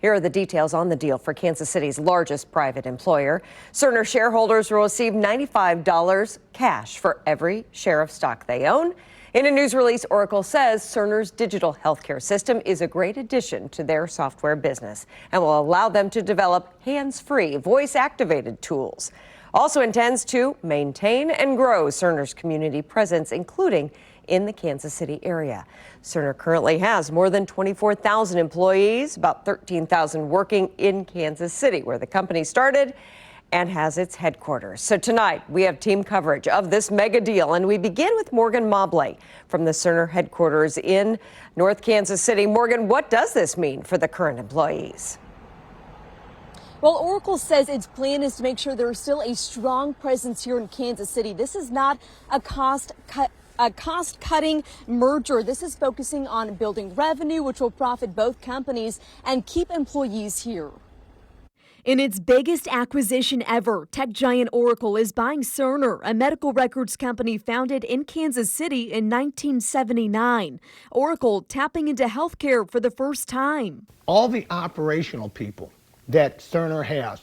Here are the details on the deal for Kansas City's largest private employer. Cerner shareholders will receive $95 cash for every share of stock they own. In a news release, Oracle says Cerner's digital healthcare system is a great addition to their software business and will allow them to develop hands-free, voice-activated tools. Also intends to maintain and grow Cerner's community presence, including in the Kansas City area. Cerner currently has more than 24,000 employees, about 13,000 working in Kansas City, where the company started and has its headquarters. So tonight we have team coverage of this mega deal, and we begin with Morgan Mobley from the Cerner headquarters in North Kansas City. Morgan, what does this mean for the current employees? Well, Oracle says its plan is to make sure there is still a strong presence here in Kansas City. This is not a cost-cutting merger. This is focusing on building revenue, which will profit both companies and keep employees here. In its biggest acquisition ever, tech giant Oracle is buying Cerner, a medical records company founded in Kansas City in 1979. Oracle tapping into healthcare for the first time. All the operational people that Cerner has,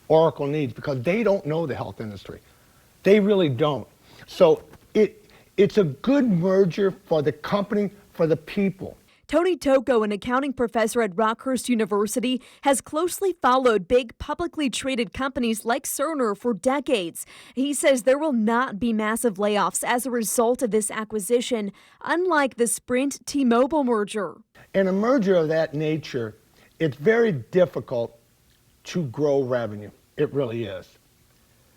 Oracle needs, because they don't know the health industry. They really don't. So it's a good merger for the company, for the people. Tony Tocco, an accounting professor at Rockhurst University, has closely followed big publicly traded companies like Cerner for decades. He says there will not be massive layoffs as a result of this acquisition, unlike the Sprint T-Mobile merger. In a merger of that nature, it's very difficult to grow revenue. It really is.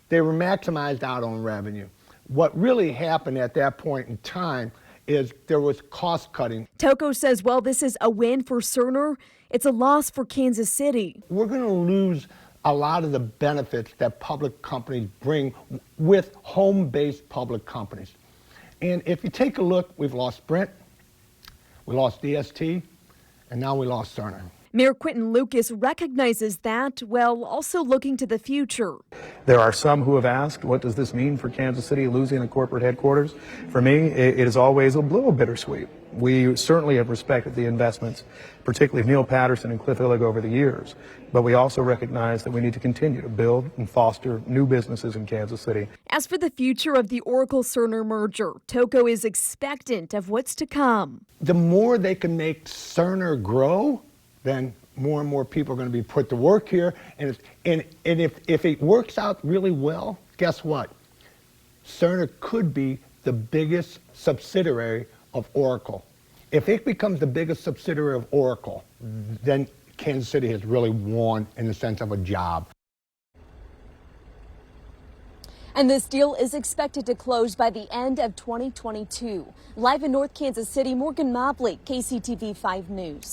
They were maximized out on revenue. What really happened at that point in time is there was cost cutting. Tocco says while this is a win for Cerner, it's a loss for Kansas City. We're going to lose a lot of the benefits that public companies bring with home-based public companies. And if you take a look, we've lost Sprint, we lost DST, and now we lost Cerner. Mayor Quentin Lucas recognizes that while also looking to the future. There are some who have asked, what does this mean for Kansas City losing a corporate headquarters? For me, it is always a little bittersweet. We certainly have respected the investments, particularly of Neil Patterson and Cliff Illig over the years, but we also recognize that we need to continue to build and foster new businesses in Kansas City. As for the future of the Oracle-Cerner merger, Tocco is expectant of what's to come. The more they can make Cerner grow, then more and more people are going to be put to work here. And if it works out really well, guess what? Cerner could be the biggest subsidiary of Oracle. If it becomes the biggest subsidiary of Oracle, then Kansas City has really won in the sense of a job. And this deal is expected to close by the end of 2022. Live in North Kansas City, Morgan Mobley, KCTV 5 News.